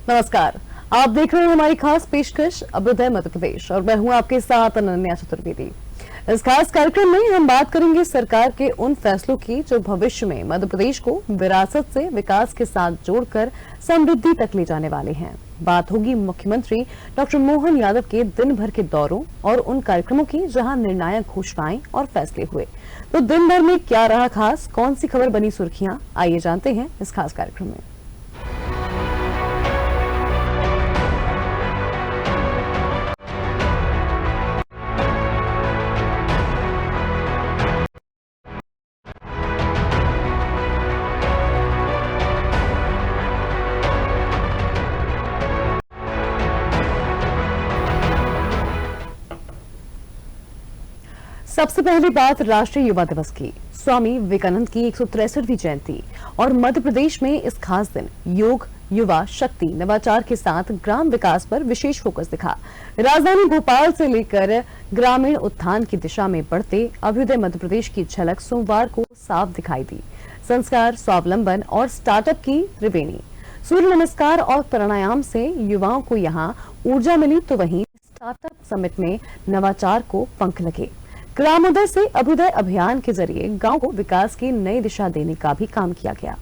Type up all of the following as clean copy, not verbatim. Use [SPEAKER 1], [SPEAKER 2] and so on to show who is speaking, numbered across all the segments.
[SPEAKER 1] नमस्कार, आप देख रहे हैं हमारी खास पेशकश अभ्युदय मध्य प्रदेश और मैं हूं आपके साथ अनन्या चतुर्वेदी। इस खास कार्यक्रम में हम बात करेंगे सरकार के उन फैसलों की जो भविष्य में मध्य प्रदेश को विरासत से विकास के साथ जोड़कर समृद्धि तक ले जाने वाले हैं। बात होगी मुख्यमंत्री डॉक्टर मोहन यादव के दिन भर के दौरों और उन कार्यक्रमों की जहां निर्णायक घोषणाएं और फैसले हुए। तो दिन भर में क्या रहा खास, कौन सी खबर बनी सुर्खियां, आइए जानते हैं इस खास कार्यक्रम में। सबसे पहली बात राष्ट्रीय युवा दिवस की। स्वामी विवेकानंद की 163वीं जयंती और मध्य प्रदेश में इस खास दिन योग, युवा शक्ति, नवाचार के साथ ग्राम विकास पर विशेष फोकस दिखा। राजधानी भोपाल से लेकर ग्रामीण उत्थान की दिशा में बढ़ते अभ्युदय मध्य प्रदेश की झलक सोमवार को साफ दिखाई दी। संस्कार, स्वावलंबन और स्टार्टअप की त्रिवेणी। सूर्य नमस्कार और प्राणायाम से युवाओं को यहाँ ऊर्जा मिली, तो वहीं स्टार्टअप समिट में नवाचार को पंख लगे। ग्रामोदय से अभ्युदय अभियान के जरिए गांव को विकास की नई दिशा देने का भी काम किया गया।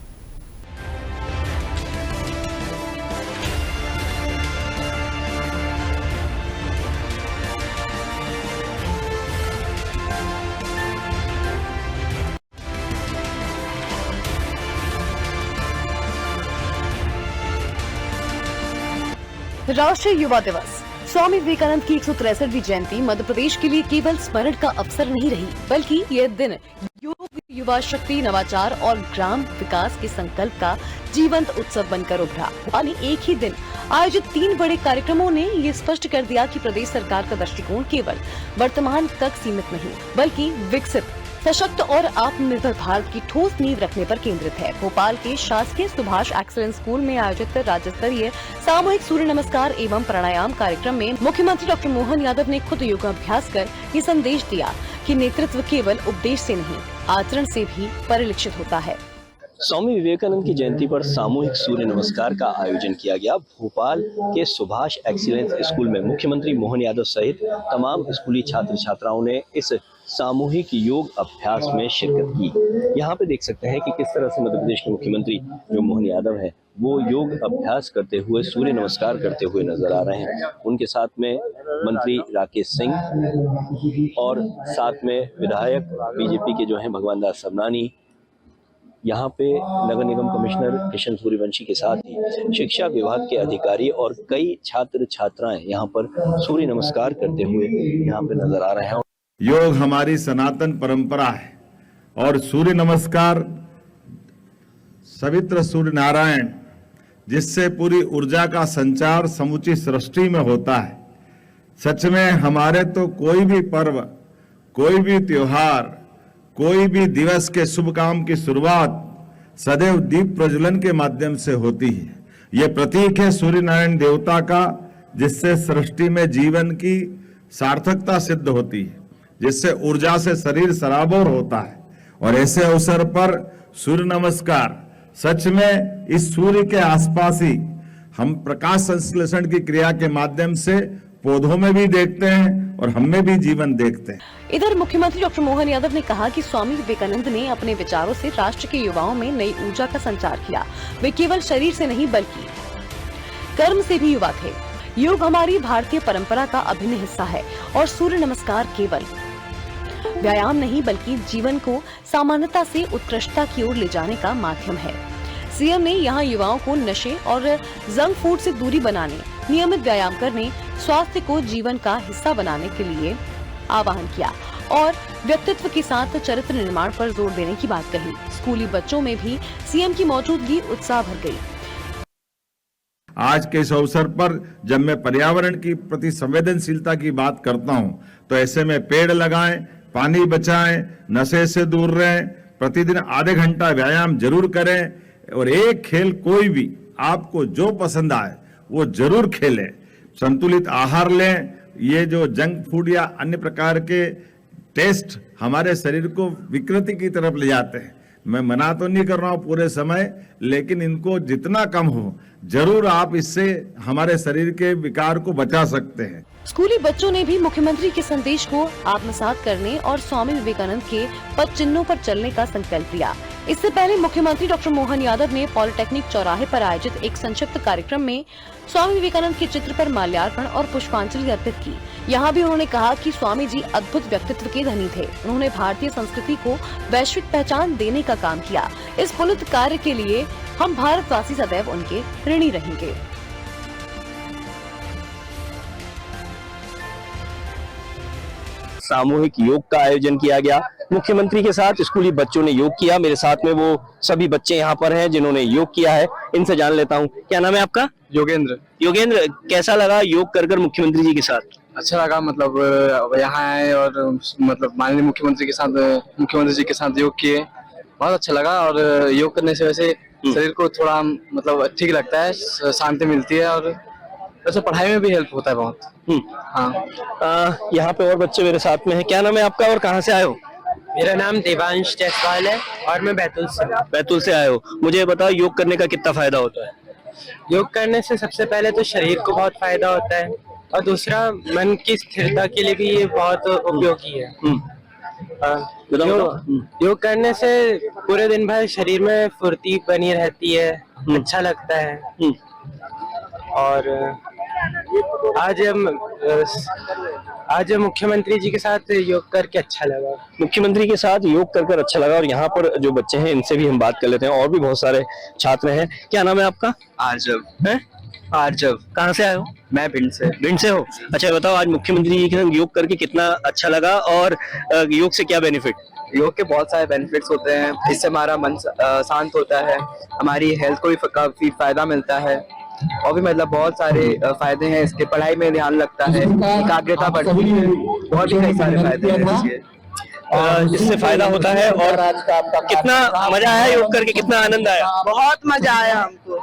[SPEAKER 1] राष्ट्रीय युवा दिवस। स्वामी विवेकानंद की 163वीं जयंती मध्य प्रदेश के लिए केवल स्मरण का अवसर नहीं रही, बल्कि यह दिन योग, युवा शक्ति, नवाचार और ग्राम विकास के संकल्प का जीवंत उत्सव बनकर उभरा। यानी एक ही दिन आयोजित 3 बड़े कार्यक्रमों ने ये स्पष्ट कर दिया कि प्रदेश सरकार का दृष्टिकोण केवल वर्तमान तक सीमित नहीं, बल्कि विकसित, सशक्त और आत्मनिर्भर भारत की ठोस नींव रखने पर केंद्रित है। भोपाल के शासकीय सुभाष एक्सीलेंस स्कूल में आयोजित राज्य स्तरीय सामूहिक सूर्य नमस्कार एवं प्राणायाम कार्यक्रम में मुख्यमंत्री डॉक्टर मोहन यादव ने खुद योगाभ्यास कर ये संदेश दिया कि नेतृत्व केवल उपदेश से नहीं, आचरण से भी परिलक्षित होता है।
[SPEAKER 2] स्वामी विवेकानंद की जयंती पर सामूहिक सूर्य नमस्कार का आयोजन किया गया। भोपाल के सुभाष एक्सीलेंस स्कूल में मुख्यमंत्री मोहन यादव सहित तमाम स्कूली छात्र छात्राओं ने इस सामूहिक योग अभ्यास में शिरकत की। यहाँ पे देख सकते हैं कि किस तरह से मध्य प्रदेश के मुख्यमंत्री जो मोहन यादव हैं वो योग अभ्यास करते हुए, सूर्य नमस्कार करते हुए नजर आ रहे हैं। उनके साथ में मंत्री राकेश सिंह और साथ में विधायक बीजेपी के जो हैं भगवान दास सबनानी, यहाँ पे नगर निगम कमिश्नर किशन सूर्यवंशी के साथ ही शिक्षा विभाग के अधिकारी और कई छात्र छात्राएं यहाँ पर सूर्य नमस्कार करते हुए यहाँ पे नजर आ रहे हैं।
[SPEAKER 3] योग हमारी सनातन परंपरा है और सूर्य नमस्कार सवित्र सूर्य नारायण, जिससे पूरी ऊर्जा का संचार समूची सृष्टि में होता है। सच में हमारे तो कोई भी पर्व, कोई भी त्योहार, कोई भी दिवस के शुभ काम की शुरुआत सदैव दीप प्रज्वलन के माध्यम से होती है। ये प्रतीक है सूर्य नारायण देवता का, जिससे सृष्टि में जीवन की सार्थकता सिद्ध होती है, जिससे ऊर्जा से शरीर सराबोर होता है। और ऐसे अवसर पर सूर्य नमस्कार, सच में इस सूर्य के आसपास ही हम प्रकाश संश्लेषण की क्रिया के माध्यम से पौधों में भी देखते हैं और हम में भी जीवन देखते हैं।
[SPEAKER 1] इधर मुख्यमंत्री डॉक्टर मोहन यादव ने कहा कि स्वामी विवेकानंद ने अपने विचारों से राष्ट्र के युवाओं में नई ऊर्जा का संचार किया। वे केवल शरीर से नहीं बल्कि कर्म से भी युवा थे। योग हमारी भारतीय परंपरा का अभिन्न हिस्सा है और सूर्य नमस्कार केवल व्यायाम नहीं बल्कि जीवन को सामान्यता से उत्कृष्टता की ओर ले जाने का माध्यम है। सीएम ने यहाँ युवाओं को नशे और जंक फूड से दूरी बनाने, नियमित व्यायाम करने, स्वास्थ्य को जीवन का हिस्सा बनाने के लिए आह्वान किया और व्यक्तित्व के साथ चरित्र निर्माण पर जोर देने की बात कही। स्कूली बच्चों में भी सीएम की मौजूदगी उत्साह भर गई।
[SPEAKER 3] आज के इस अवसर पर जब मैं पर्यावरण की प्रति संवेदनशीलता की बात करता हूं, तो ऐसे में पेड़ लगाएं, पानी बचाएं, नशे से दूर रहें, प्रतिदिन आधे घंटा व्यायाम जरूर करें और एक खेल कोई भी आपको जो पसंद आए वो जरूर खेलें। संतुलित आहार लें। ये जो जंक फूड या अन्य प्रकार के टेस्ट हमारे शरीर को विकृति की तरफ ले जाते हैं, मैं मना तो नहीं कर रहा हूं पूरे समय, लेकिन इनको जितना कम हो जरूर आप इससे हमारे शरीर के विकार को बचा सकते हैं।
[SPEAKER 1] स्कूली बच्चों ने भी मुख्यमंत्री के संदेश को आत्मसात करने और स्वामी विवेकानंद के पद चिन्हों पर चलने का संकल्प लिया। इससे पहले मुख्यमंत्री डॉक्टर मोहन यादव ने पॉलिटेक्निक चौराहे पर आयोजित एक संक्षिप्त कार्यक्रम में स्वामी विवेकानंद के चित्र पर माल्यार्पण और पुष्पांजलि अर्पित की। यहाँ भी उन्होंने कहा कि स्वामी जी अद्भुत व्यक्तित्व के धनी थे। उन्होंने भारतीय संस्कृति को वैश्विक पहचान देने का काम किया। इस पुनीत कार्य के लिए हम भारतवासी सदैव उनके ऋणी रहेंगे।
[SPEAKER 2] सामूहिक योग का आयोजन किया गया। मुख्यमंत्री के साथ स्कूली बच्चों ने योग किया। मेरे साथ में वो सभी बच्चे यहाँ पर हैं जिन्होंने योग किया है। इनसे जान लेता हूँ, क्या नाम है आपका?
[SPEAKER 4] योगेंद्र।
[SPEAKER 2] योगेंद्र, कैसा लगा योग कर मुख्यमंत्री जी के साथ?
[SPEAKER 4] अच्छा लगा, मतलब यहाँ आए और मतलब माननीय मुख्यमंत्री जी के साथ योग किए, बहुत अच्छा लगा। और योग करने से वैसे शरीर को थोड़ा मतलब ठीक लगता है, शांति मिलती है और वैसे पढ़ाई में भी हेल्प होता है बहुत।
[SPEAKER 2] हाँ, यहाँ पे और बच्चे मेरे साथ में हैं। क्या नाम है आपका और कहाँ से आए हो?
[SPEAKER 5] मेरा नाम देवांश जायसवाल है और मैं बैतूल से
[SPEAKER 2] आए हो। मुझे बताओ, योग करने का कितना फायदा होता है?
[SPEAKER 5] योग करने से सबसे पहले तो शरीर को बहुत फायदा होता है और दूसरा मन की स्थिरता के लिए भी ये बहुत उपयोगी है। योग करने से पूरे दिन भर शरीर में फुर्ती बनी रहती है, अच्छा लगता है। और आज मुख्यमंत्री जी के साथ योग करके अच्छा लगा।
[SPEAKER 2] मुख्यमंत्री के साथ योग कर अच्छा लगा। और यहाँ पर जो बच्चे हैं इनसे भी हम बात कर लेते हैं। और भी बहुत सारे छात्र हैं। क्या नाम है आपका?
[SPEAKER 4] आर्जव
[SPEAKER 2] है?
[SPEAKER 4] आर्जव।
[SPEAKER 2] कहाँ से आए हो?
[SPEAKER 4] मैं भिंड से
[SPEAKER 2] हो। अच्छा बताओ, आज मुख्यमंत्री जी के साथ योग करके कितना अच्छा लगा और योग से क्या बेनिफिट?
[SPEAKER 4] योग के बहुत सारे बेनिफिट्स होते हैं। इससे हमारा मन शांत होता है, हमारी हेल्थ को भी काफी फायदा मिलता है और भी मतलब बहुत सारे फायदे हैं इसके। पढ़ाई में ध्यान लगता है, एकाग्रता बढ़ती है, बहुत ही कई सारे फायदे हैं इसके।
[SPEAKER 2] इससे फायदा होता है। और कितना मजा आया योग करके? कितना आनंद आया?
[SPEAKER 6] बहुत मजा आया हमको,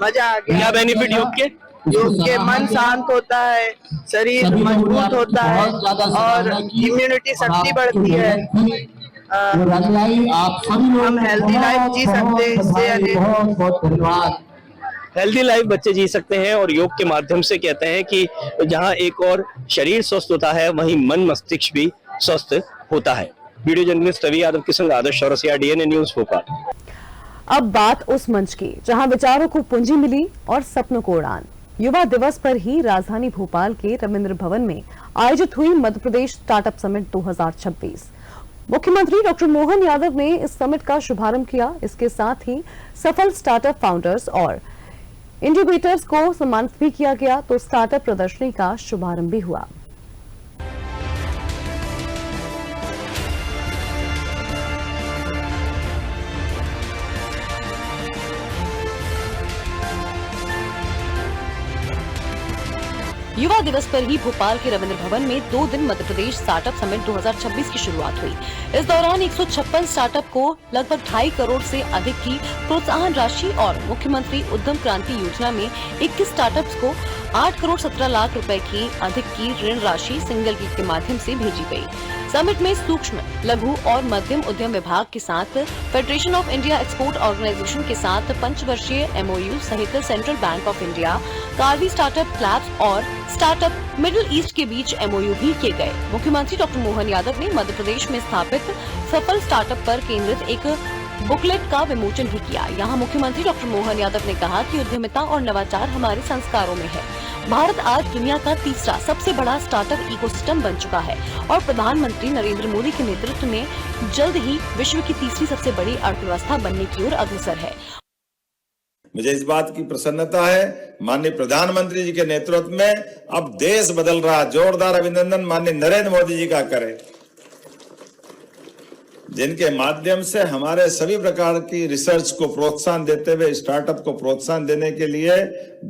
[SPEAKER 6] मजा आ गया।
[SPEAKER 2] क्या बेनिफिट योग के?
[SPEAKER 6] योग के मन शांत होता है, शरीर मजबूत होता है और इम्यूनिटी शक्ति बढ़ती है। हम हेल्दी लाइफ जी सकते हैं इससे।
[SPEAKER 2] हेल्दी लाइफ बच्चे जी सकते हैं और योग के माध्यम से कहते हैं कि जहां एक और शरीर स्वस्थ होता है वहीं मन मस्तिष्क भी स्वस्थ होता है। वीडियो जर्नलिस्ट रवि यादव के संग आदर्श चौरसिया, डीएनए न्यूज भोपाल।
[SPEAKER 1] अब बात उस मंच की जहां विचारों को पूंजी मिली और सपनों को उड़ान। युवा दिवस पर ही राजधानी भोपाल के रविंद्र भवन में आयोजित हुई मध्य प्रदेश स्टार्टअप समिट 2026। मुख्यमंत्री डॉक्टर मोहन यादव ने इस समिट का शुभारंभ किया। इसके साथ ही सफल स्टार्टअप फाउंडर्स और इंक्यूबेटर्स को सम्मानित भी किया गया, तो स्टार्टअप प्रदर्शनी का शुभारंभ भी हुआ। युवा दिवस पर ही भोपाल के रविंद्र भवन में 2 दिन मध्य प्रदेश स्टार्टअप समिट 2026 की शुरुआत हुई। इस दौरान 156 स्टार्टअप को लगभग 2.5 करोड़ से अधिक की प्रोत्साहन राशि और मुख्यमंत्री उद्यम क्रांति योजना में 21 स्टार्टअप्स को 8 करोड़ 17 लाख रुपए की अधिक की ऋण राशि सिंगल गिग के माध्यम से भेजी गई। समिट में सूक्ष्म, लघु और मध्यम उद्यम विभाग के साथ federation of India export organisation के साथ 5 वर्षीय MOU सहित central bank of India, Karvy startup clubs और स्टार्टअप मिडिल ईस्ट के बीच MOU भी किए गए। मुख्यमंत्री डॉक्टर मोहन यादव ने मध्य प्रदेश में स्थापित सफल स्टार्टअप पर केंद्रित एक बुकलेट का विमोचन भी किया। यहाँ मुख्यमंत्री डॉक्टर मोहन यादव ने कहा कि उद्यमिता और नवाचार हमारे संस्कारों में है। भारत आज दुनिया का तीसरा सबसे बड़ा स्टार्टअप इकोसिस्टम बन चुका है और प्रधानमंत्री नरेंद्र मोदी के नेतृत्व में जल्द ही विश्व की तीसरी सबसे बड़ी अर्थव्यवस्था बनने की ओर अग्रसर है।
[SPEAKER 3] मुझे इस बात की प्रसन्नता है, माननीय प्रधानमंत्री जी के नेतृत्व में अब देश बदल रहा। जोरदार अभिनंदन माननीय नरेंद्र मोदी जी का करें, जिनके माध्यम से हमारे सभी प्रकार की रिसर्च को प्रोत्साहन देते हुए स्टार्टअप को प्रोत्साहन देने के लिए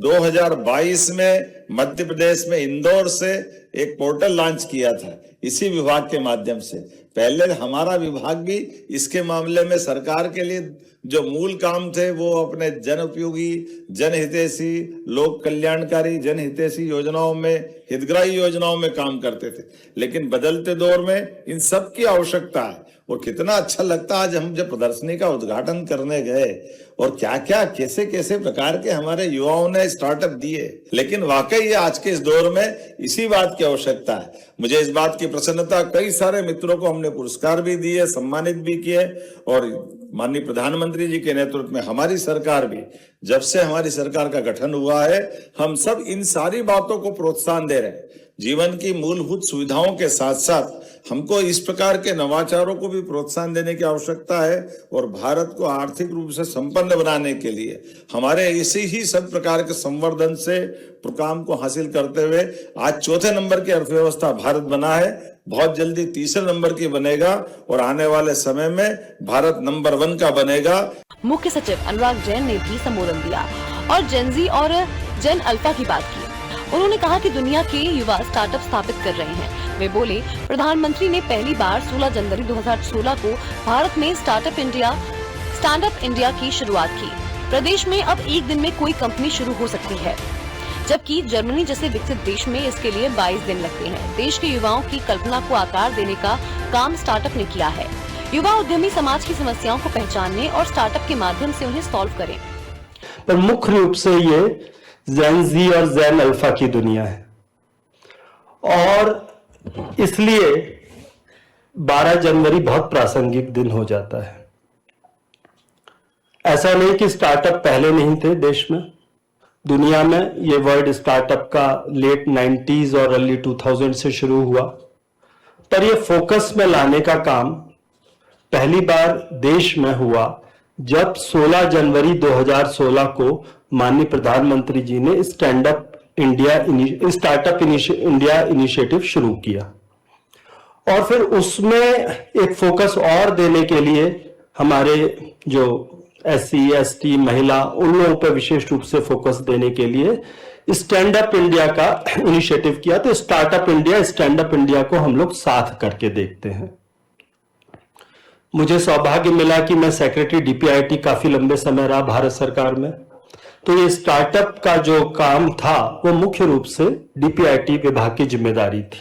[SPEAKER 3] 2022 में मध्य प्रदेश में इंदौर से एक पोर्टल लॉन्च किया था इसी विभाग के माध्यम से। पहले हमारा विभाग भी इसके मामले में सरकार के लिए जो मूल काम थे वो अपने जन उपयोगी, जनहितैषी, लोक कल्याणकारी, जनहितैषी योजनाओं में, हितग्राही योजनाओं में काम करते थे। लेकिन बदलते दौर में इन सब की आवश्यकता है और कितना अच्छा लगता आज हम जब प्रदर्शनी का उद्घाटन करने गए और क्या क्या कैसे कैसे प्रकार के हमारे युवाओं ने स्टार्टअप दिए। लेकिन वाकई ये आज के इस दौर में इसी बात की आवश्यकता है। मुझे इस बात की प्रसन्नता, कई सारे मित्रों को हमने पुरस्कार भी दिए, सम्मानित भी किए और माननीय प्रधानमंत्री जी के नेतृत्व में हमारी सरकार भी, जब से हमारी सरकार का गठन हुआ है, हम सब इन सारी बातों को प्रोत्साहन दे रहे हैं। जीवन की मूलभूत सुविधाओं के साथ साथ हमको इस प्रकार के नवाचारों को भी प्रोत्साहन देने की आवश्यकता है और भारत को आर्थिक रूप से संपन्न बनाने के लिए हमारे इसी ही सब प्रकार के संवर्धन से काम को हासिल करते हुए आज चौथे नंबर की अर्थव्यवस्था भारत बना है, बहुत जल्दी तीसरे नंबर की बनेगा और आने वाले समय में भारत नंबर 1 का बनेगा।
[SPEAKER 1] मुख्य सचिव अनुराग जैन ने भी संबोधन दिया और जेनजी और जेन अल्फा की बात की। उन्होंने कहा कि दुनिया के युवा स्टार्टअप स्थापित कर रहे हैं। वे बोले, प्रधानमंत्री ने पहली बार 16 जनवरी 2016 को भारत में स्टार्ट अप इंडिया की शुरुआत की। प्रदेश में अब एक दिन में कोई कंपनी शुरू हो सकती है, जबकि जर्मनी जैसे विकसित देश में इसके लिए 22 दिन लगते हैं। देश के युवाओं की कल्पना को आकार देने का काम स्टार्टअप ने किया है। युवा उद्यमी समाज की समस्याओं को पहचानने और स्टार्टअप के माध्यम से उन्हें सॉल्व करें।
[SPEAKER 7] पर मुख्य रूप से ये जेन जी और जेन अल्फा की दुनिया है और इसलिए 12 जनवरी बहुत प्रासंगिक दिन हो जाता है। ऐसा नहीं कि स्टार्टअप पहले नहीं थे देश में, दुनिया में ये वर्ड स्टार्टअप का लेट 90s और अर्ली 2000 से शुरू हुआ, पर ये फोकस में लाने का काम पहली बार देश में हुआ जब 16 जनवरी 2016 को माननीय प्रधानमंत्री जी ने स्टार्टअप इंडिया इनिशिएटिव शुरू किया और फिर उसमें एक फोकस और देने के लिए हमारे जो SC ST महिला, उन लोगों पर विशेष रूप से फोकस देने के लिए स्टैंड अप इंडिया का इनिशिएटिव किया। तो startup India, stand up India को हम लोग साथ करके देखते हैं। मुझे सौभाग्य मिला कि मैं सेक्रेटरी DPIIT काफी लंबे समय रहा भारत सरकार में, तो ये स्टार्टअप का जो काम था वो मुख्य रूप से DPIIT विभाग की जिम्मेदारी थी।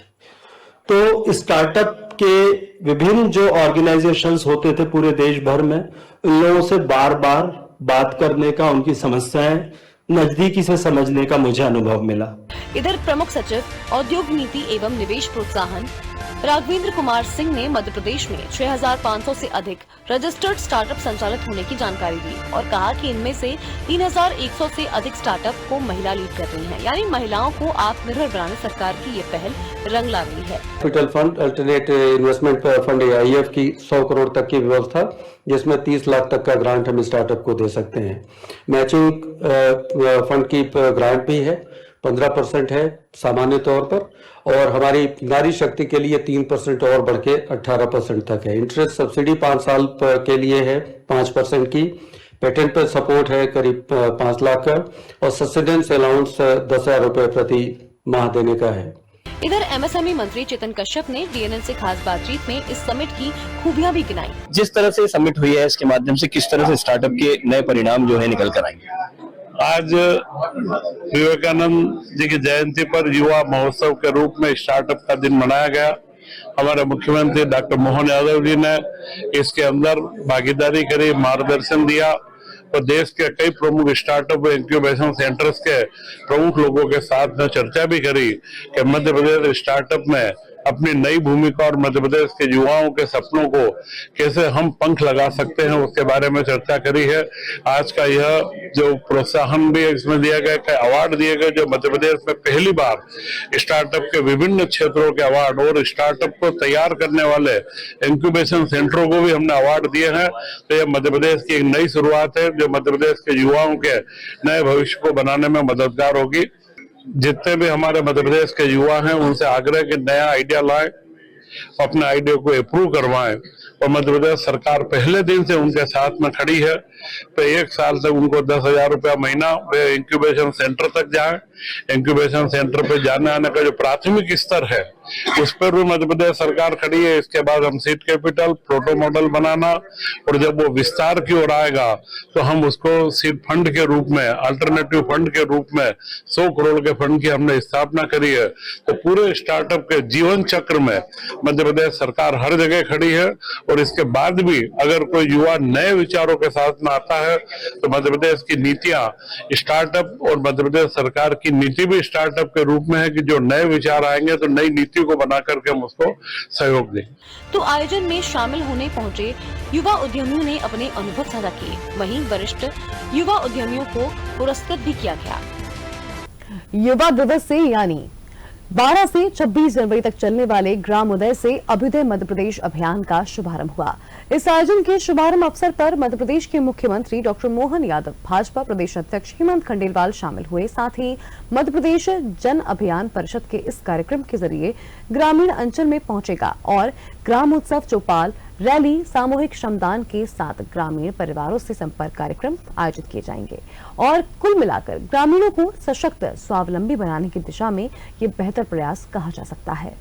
[SPEAKER 7] तो स्टार्टअप के विभिन्न जो ऑर्गेनाइजेशंस होते थे पूरे देश भर में, उन लोगों से बार बार बात करने का, उनकी समस्याएं नजदीकी से समझने का मुझे अनुभव मिला।
[SPEAKER 1] इधर प्रमुख सचिव औद्योग नीति एवं निवेश प्रोत्साहन राघवेंद्र कुमार सिंह ने मध्य प्रदेश में 6500 से अधिक रजिस्टर्ड स्टार्टअप संचालित होने की जानकारी दी और कहा कि इनमें से 3100 से अधिक स्टार्टअप को महिला लीड कर रही हैं, यानी महिलाओं को आत्मनिर्भर बनाने सरकार की ये पहल रंग ला रही है।
[SPEAKER 8] Capital fund, alternate investment fund AIF की 100 करोड़ तक की व्यवस्था, जिसमें 30 लाख तक का ग्रांट हम स्टार्टअप को दे सकते हैं। मैचिंग फंड की ग्रांट भी है, 15% है सामान्य तौर पर, और हमारी नारी शक्ति के लिए 3% और बढ़ के 18% तक है। इंटरेस्ट सब्सिडी 5 साल के लिए है 5% की। पेटेंट पर सपोर्ट है करीब 5 लाख का और सस्टेनेंस अलाउंस 10,000 रुपए प्रति माह देने का है।
[SPEAKER 1] इधर MSME मंत्री चेतन कश्यप ने DNN से खास बातचीत में इस समिट की खूबियां भी गिनाई।
[SPEAKER 2] जिस तरह से समिट हुई है, इसके माध्यम से किस तरह से स्टार्टअप के नए परिणाम जो है निकल कर आएंगे।
[SPEAKER 9] आज विवेकानंद जी की जयंती पर युवा महोत्सव के रूप में स्टार्टअप का दिन मनाया गया। हमारे मुख्यमंत्री डॉक्टर मोहन यादव जी ने इसके अंदर भागीदारी करी, मार्गदर्शन दिया और देश के कई प्रमुख स्टार्टअप इंक्यूबेशन सेंटर्स के प्रमुख लोगों के साथ में चर्चा भी करी कि मध्य प्रदेश स्टार्टअप में अपनी नई भूमिका और मध्य प्रदेश के युवाओं के सपनों को कैसे हम पंख लगा सकते हैं, उसके बारे में चर्चा करी है। आज का यह जो प्रोत्साहन भी इसमें दिया गया, अवार्ड दिए गए, जो मध्य प्रदेश में पहली बार स्टार्टअप के विभिन्न क्षेत्रों के अवार्ड और स्टार्टअप को तैयार करने वाले इंक्यूबेशन सेंटरों को भी हमने अवार्ड दिए हैं। तो यह मध्य प्रदेश की एक नई शुरुआत है जो मध्य प्रदेश के युवाओं के नए भविष्य को बनाने में मददगार होगी। जितने भी हमारे मध्य प्रदेश के युवा हैं उनसे आग्रह कि नया आइडिया लाएं, अपने आइडिया को अप्रूव करवाएं और मध्य प्रदेश सरकार पहले दिन से उनके साथ में खड़ी है। तो 1 साल तक उनको 10,000 रुपया महीना वे इंक्यूबेशन सेंटर तक जाएं। इंक्यूबेशन सेंटर पे जाने आने का जो प्राथमिक स्तर है उस पर भी मध्य प्रदेश सरकार खड़ी है। इसके बाद हम सीड कैपिटल, प्रोटो मॉडल बनाना, और जब वो विस्तार की ओर आएगा तो हम उसको सीड फंड के रूप में, अल्टरनेटिव फंड के रूप में 100 करोड़ के फंड की हमने स्थापना करी है। तो पूरे स्टार्टअप के जीवन चक्र में मध्य प्रदेश सरकार हर जगह खड़ी है। और इसके बाद भी अगर कोई युवा नए विचारों के साथ में आता है तो मध्य प्रदेश की नीतियां स्टार्टअप, और मध्य प्रदेश सरकार की नीति भी स्टार्टअप के रूप में है कि जो नए विचार आएंगे तो नई नीति को बना करके हम उसको सहयोग दें।
[SPEAKER 1] तो आयोजन में शामिल होने पहुंचे युवा उद्यमियों ने अपने अनुभव साझा किए। वहीं वरिष्ठ युवा उद्यमियों को पुरस्कृत भी किया गया। युवा दिवस से यानी 12 से 26 जनवरी तक चलने वाले ग्राम उदय से अभ्युदय मध्य प्रदेश अभियान का शुभारंभ हुआ। इस आयोजन के शुभारंभ अवसर पर मध्य प्रदेश के मुख्यमंत्री डॉक्टर मोहन यादव, भाजपा प्रदेश अध्यक्ष हेमंत खंडेलवाल शामिल हुए। साथ ही मध्य प्रदेश जन अभियान परिषद के इस कार्यक्रम के जरिए ग्रामीण अंचल में पहुंचेगा और ग्राम उत्सव, चौपाल, रैली, सामूहिक श्रमदान के साथ ग्रामीण परिवारों से संपर्क कार्यक्रम आयोजित किए जाएंगे और कुल मिलाकर ग्रामीणों को सशक्त, स्वावलंबी बनाने की दिशा में ये बेहतर प्रयास कहा जा सकता है।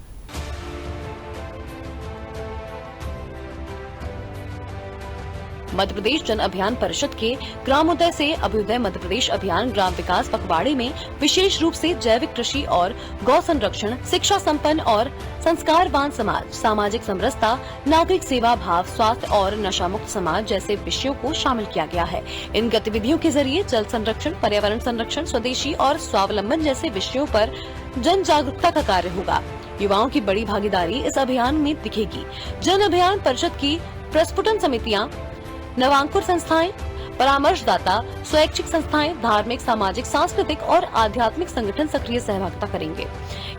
[SPEAKER 1] मध्य प्रदेश जन अभियान परिषद के ग्रामोदय से अभ्युदय मध्य प्रदेश अभियान ग्राम विकास पखवाड़े में विशेष रूप से जैविक कृषि और गौ संरक्षण, शिक्षा संपन्न और संस्कारवान समाज, सामाजिक समरसता, नागरिक सेवा भाव, स्वास्थ्य और नशा मुक्त समाज जैसे विषयों को शामिल किया गया है। इन गतिविधियों के जरिए जल संरक्षण, पर्यावरण संरक्षण, स्वदेशी और स्वावलंबन जैसे विषयों पर जन जागरूकता का कार्य होगा। युवाओं की बड़ी भागीदारी इस अभियान में दिखेगी। जन अभियान परिषद की प्रस्फुटन समितियां, नवांकुर संस्थाएं, परामर्शदाता, स्वैच्छिक संस्थाएं, धार्मिक, सामाजिक, सांस्कृतिक और आध्यात्मिक संगठन सक्रिय सहभागिता करेंगे।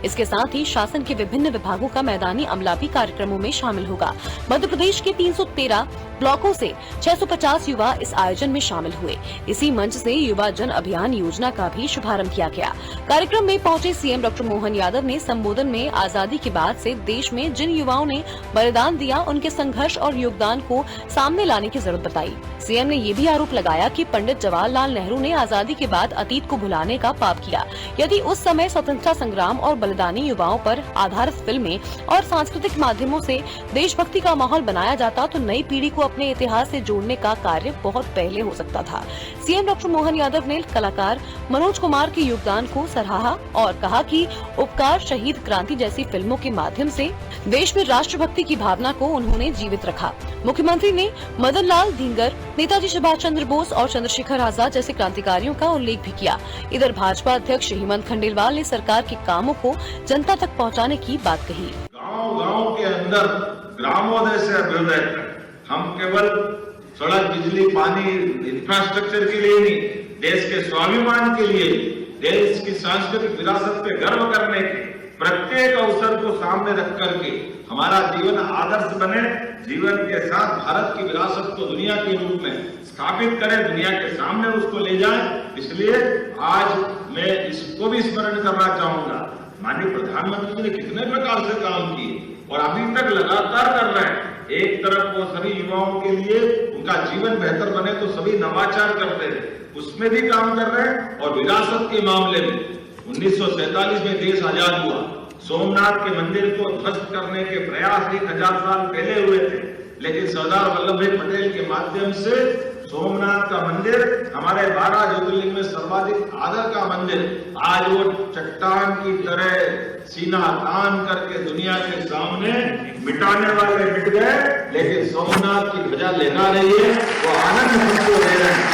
[SPEAKER 1] इसके साथ ही शासन के विभिन्न विभागों का मैदानी अमला भी कार्यक्रमों में शामिल होगा। मध्य प्रदेश के 313 ब्लॉकों से 650 युवा इस आयोजन में शामिल हुए। इसी मंच से युवा जन अभियान योजना का भी शुभारंभ किया गया। कार्यक्रम में पहुंचे सीएम डॉक्टर मोहन यादव ने संबोधन में आजादी के बाद से देश में जिन युवाओं ने बलिदान दिया, उनके संघर्ष और योगदान को सामने लाने की जरूरत बताई। सीएम ने ये भी आरोप लगाया कि पंडित जवाहरलाल नेहरू ने आजादी के बाद अतीत को भुलाने का पाप किया। यदि उस समय स्वतंत्रता संग्राम और बलिदानी युवाओं पर आधारित फिल्में और सांस्कृतिक माध्यमों से देशभक्ति का माहौल बनाया जाता तो नई पीढ़ी को अपने इतिहास से जोड़ने का कार्य बहुत पहले हो सकता था। सीएम डॉक्टर मोहन यादव ने कलाकार मनोज कुमार के योगदान को सराहा और कहा कि उपकार, शहीद, क्रांति जैसी फिल्मों के माध्यम से देश में राष्ट्रभक्ति की भावना को उन्होंने जीवित रखा। मुख्यमंत्री ने मदन लाल धींगर, नेताजी सुभाष चंद्र बोस और चंद्रशेखर आजाद जैसे क्रांतिकारियों का उल्लेख भी किया। इधर भाजपा अध्यक्ष हेमंत खंडेलवाल ने सरकार के कामों को जनता तक पहुंचाने की बात कही।
[SPEAKER 3] गांव-गांव के अंदर ग्रामोदय से अभ्युदय, हम केवल सड़क, बिजली, पानी, इंफ्रास्ट्रक्चर के लिए नहीं, देश के स्वाभिमान के लिए, देश की सांस्कृतिक विरासत पे गर्व करने के प्रत्येक अवसर को सामने रख करके हमारा जीवन आदर्श बने, जीवन के साथ भारत की विरासत को दुनिया के रूप में स्थापित करें, दुनिया के सामने उसको ले जाएं। इसलिए आज मैं इसको भी स्मरण करना चाहूंगा, माननीय प्रधानमंत्री जी ने कितने प्रकार से काम किए और अभी तक लगातार कर रहे हैं। एक तरफ वो सभी युवाओं के लिए उनका जीवन बेहतर बने तो सभी नवाचार करते हैं, उसमें भी काम कर रहे हैं। और विरासत के मामले में 1947 में देश आजाद हुआ, सोमनाथ के मंदिर को ध्वस्त करने के प्रयास 1000 साल पहले हुए थे, लेकिन सरदार वल्लभ भाई पटेल के माध्यम से सोमनाथ का मंदिर, हमारे 12 ज्योतिर्लिंग में सर्वाधिक आदर का मंदिर, आज वो चट्टान की तरह सीना तान करके दुनिया के सामने मिटाने वाले मिट गए, लेकिन सोमनाथ की ध्वजा लेना रही है, वो आनंद हमको दे रहे हैं।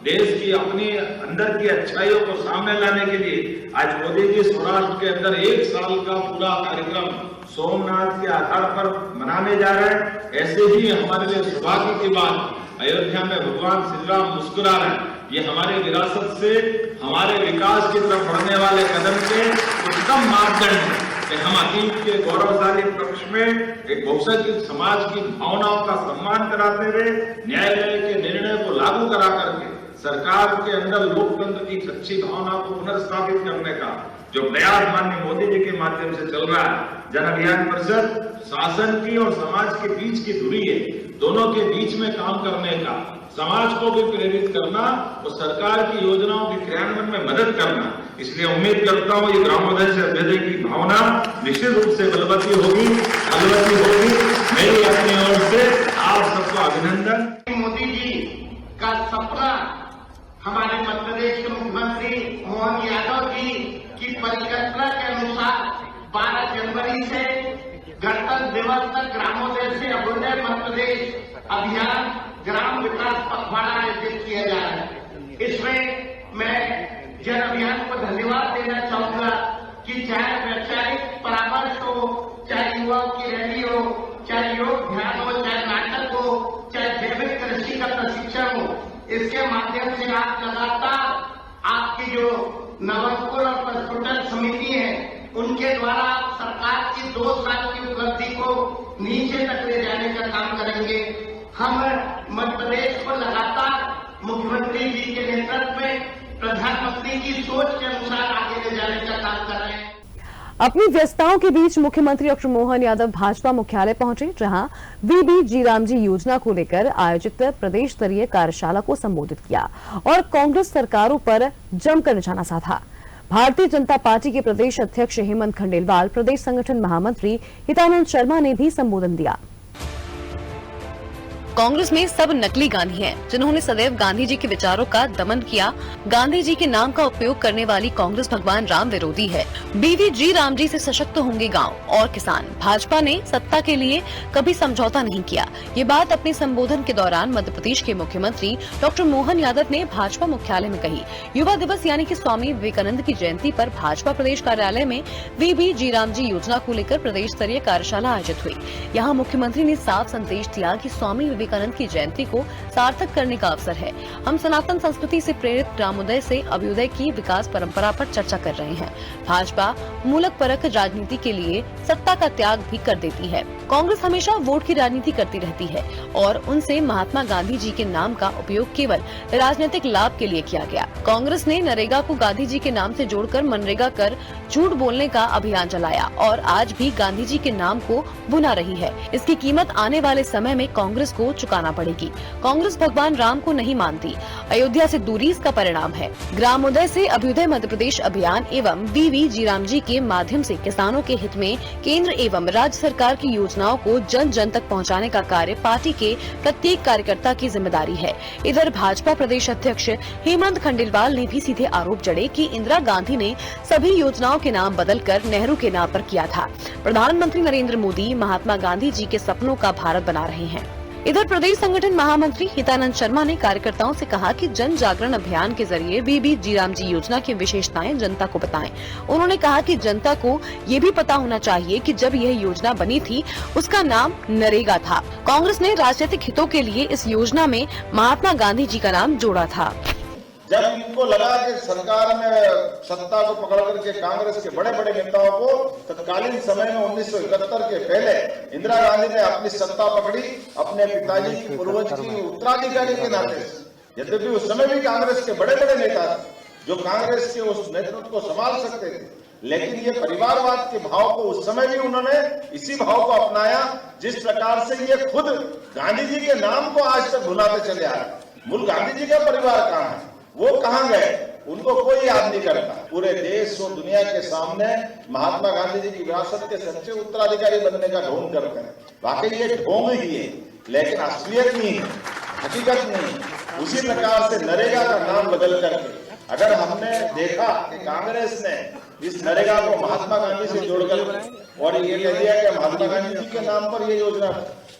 [SPEAKER 3] देश की अपनी अंदर की अच्छाइयों को सामने लाने के लिए आज मोदी जी सौराष्ट्र के अंदर 1 साल का पूरा कार्यक्रम सोमनाथ के आधार पर मनाने जा रहे हैं। ऐसे ही हमारे लिए सौभाग्य की बात, अयोध्या में भगवान श्री राम मुस्कुरा रहे हैं। ये हमारे विरासत से हमारे विकास की तरफ बढ़ने वाले कदम के उत्तम मापदंड है कि हम अतीत के गौरवशाली पक्ष में एक बहुसंख्यक समाज की भावनाओं का सम्मान कराते हुए न्यायालय के निर्णय को लागू करा करके सरकार के अंदर लोकतंत्र की सच्ची भावना को पुनर्स्थापित करने का जो प्रयास माननीय मोदी जी के माध्यम से चल रहा है। जन अभियान परिषद शासन की और समाज के बीच की दूरी है, दोनों के बीच में काम करने का, समाज को भी प्रेरित करना और सरकार की योजनाओं के क्रियान्वयन में मदद करना, इसलिए उम्मीद करता हूँ ये ग्रामोदय से अभ्युदय की भावना निश्चित रूप से बलवती होगी। मेरी अपनी ओर से आप सबको अभिनंदन।
[SPEAKER 10] मोदी जी का सपना हमारे मध्य प्रदेश के मुख्यमंत्री मोहन यादव जी की परिकल्पना के अनुसार 12 जनवरी से गणतंत्र दिवस तक ग्रामोदय से अभ्युदय मध्य प्रदेश अभियान ग्राम विकास पखवाड़ा आयोजित किया जा रहा है। इसमें मैं जन अभियान को धन्यवाद देना चाहूंगा कि चाहे वैचारिक परामर्श हो, चाहे युवाओं की रैली हो, चाहे योग ध्यान हो, चाहे नाटक हो, चाहे जैविक कृषि का प्रशिक्षण हो, इसके माध्यम से आप लगातार आपकी जो नवंकुर और प्रस्फुटन समिति है उनके द्वारा सरकार की 2 साल की उपलब्धि को नीचे तक ले जाने का काम करेंगे। हम मध्य प्रदेश को लगातार मुख्यमंत्री जी के नेतृत्व में प्रधानमंत्री की सोच के अनुसार आगे ले जाने का काम कर रहे हैं।
[SPEAKER 1] अपनी व्यस्तताओं के बीच मुख्यमंत्री डॉक्टर मोहन यादव भाजपा मुख्यालय पहुंचे, जहां वीबी जी रामजी योजना को लेकर आयोजित प्रदेश स्तरीय कार्यशाला को संबोधित किया और कांग्रेस सरकारों पर जमकर निशाना साधा। भारतीय जनता पार्टी के प्रदेश अध्यक्ष हेमंत खंडेलवाल, प्रदेश संगठन महामंत्री हितानंद शर्मा ने भी संबोधन दिया। कांग्रेस में सब नकली गांधी हैं, जिन्होंने सदैव गांधी जी के विचारों का दमन किया। गांधी जी के नाम का उपयोग करने वाली कांग्रेस भगवान राम विरोधी है। बीवी जी राम जी से सशक्त होंगे गांव और किसान। भाजपा ने सत्ता के लिए कभी समझौता नहीं किया। ये बात अपने संबोधन के दौरान मध्य प्रदेश के मुख्यमंत्री डॉक्टर मोहन यादव ने भाजपा मुख्यालय में कही। युवा दिवस यानी कि स्वामी विवेकानंद की जयंती पर भाजपा प्रदेश कार्यालय में बीवी जी राम जी योजना को लेकर प्रदेश स्तरीय कार्यशाला आयोजित हुई। यहाँ मुख्यमंत्री ने साफ संदेश दिया कि स्वामी विवेकानंद की जयंती को सार्थक करने का अवसर है। हम सनातन संस्कृति से प्रेरित ग्रामोदय से अभ्युदय की विकास परंपरा पर चर्चा कर रहे हैं। भाजपा मूलक परक राजनीति के लिए सत्ता का त्याग भी कर देती है। कांग्रेस हमेशा वोट की राजनीति करती रहती है और उनसे महात्मा गांधी जी के नाम का उपयोग केवल राजनीतिक लाभ के लिए किया गया। कांग्रेस ने नरेगा को गांधी जी के नाम से जोड़कर मनरेगा कर झूठ बोलने का अभियान चलाया और आज भी गांधी जी के नाम को भुना रही है। इसकी कीमत आने वाले समय में कांग्रेस को चुकाना पड़ेगी। कांग्रेस भगवान राम को नहीं मानती। अयोध्या से दूरी इसका परिणाम है। ग्रामोदय से अभ्युदय मध्य प्रदेश अभियान एवं वीवी जी राम जी के माध्यम से किसानों के हित में केंद्र एवं राज्य सरकार की योजनाओं को जन जन तक पहुंचाने का कार्य पार्टी के प्रत्येक कार्यकर्ता की जिम्मेदारी है। इधर भाजपा प्रदेश अध्यक्ष हेमंत खंडेलवाल ने भी सीधे आरोप जड़े कि इंदिरा गांधी ने सभी योजनाओं के नाम बदलकर नेहरू के नाम पर किया था। प्रधानमंत्री नरेंद्र मोदी महात्मा गांधी जी के सपनों का भारत बना रहे हैं। इधर प्रदेश संगठन महामंत्री हितानंद शर्मा ने कार्यकर्ताओं से कहा कि जन जागरण अभियान के जरिए बीबी जी राम जी योजना की विशेषताएं जनता को बताएं। उन्होंने कहा कि जनता को ये भी पता होना चाहिए कि जब यह योजना बनी थी उसका नाम नरेगा था। कांग्रेस ने राजनीतिक हितों के लिए इस योजना में महात्मा गांधी जी का नाम जोड़ा था।
[SPEAKER 3] जब इनको लगा कि सरकार में सत्ता को पकड़ करके कांग्रेस के बड़े बड़े नेताओं को तत्कालीन समय में 1971 के पहले इंदिरा गांधी ने अपनी सत्ता पकड़ी अपने पिताजी की पूर्वज की उत्तराधिकारी के नाते। यद्यपि उस समय भी कांग्रेस के बड़े बड़े नेता थे जो कांग्रेस के उस नेतृत्व को संभाल सकते थे, लेकिन ये परिवारवाद के भाव को उस समय भी उन्होंने इसी भाव को अपनाया जिस प्रकार से ये खुद गांधी जी के नाम को आज तक भुनाते चले आ रहे। मूल गांधी जी का परिवार कहाँ है, वो कहां गए, उनको कोई याद नहीं करता। पूरे देश और दुनिया के सामने महात्मा गांधी जी की विरासत के सच्चे उत्तराधिकारी बनने का ढोंग करते हैं। वाकई ये ढोंग ही है, लेकिन असलियत नहीं है, हकीकत नहीं। उसी प्रकार से नरेगा का नाम बदल करके अगर हमने देखा कि कांग्रेस ने इस नरेगा को महात्मा गांधी से जोड़कर और ये कह दिया कि महात्मा गांधी जी के नाम पर ये योजना,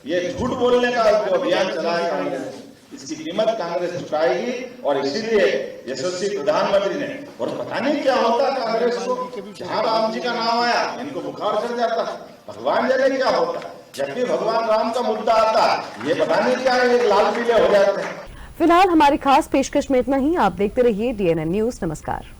[SPEAKER 3] ये झूठ बोलने का जो अभियान चलाया कांग्रेस, इसकी कीमत कांग्रेस चुकाएगी। और इसीलिए यशस्वी प्रधानमंत्री ने, और पता नहीं क्या होता कांग्रेस को, जहां राम जी का नाम आया इनको बुखार चढ़ जाता, भगवान जाने क्या होता। जब भी भगवान राम का मुद्दा आता ये पता नहीं क्या है, लाल पीले हो जाते हैं।
[SPEAKER 1] फिलहाल हमारी खास पेशकश में इतना ही। आप देखते रहिए DNN न्यूज। नमस्कार।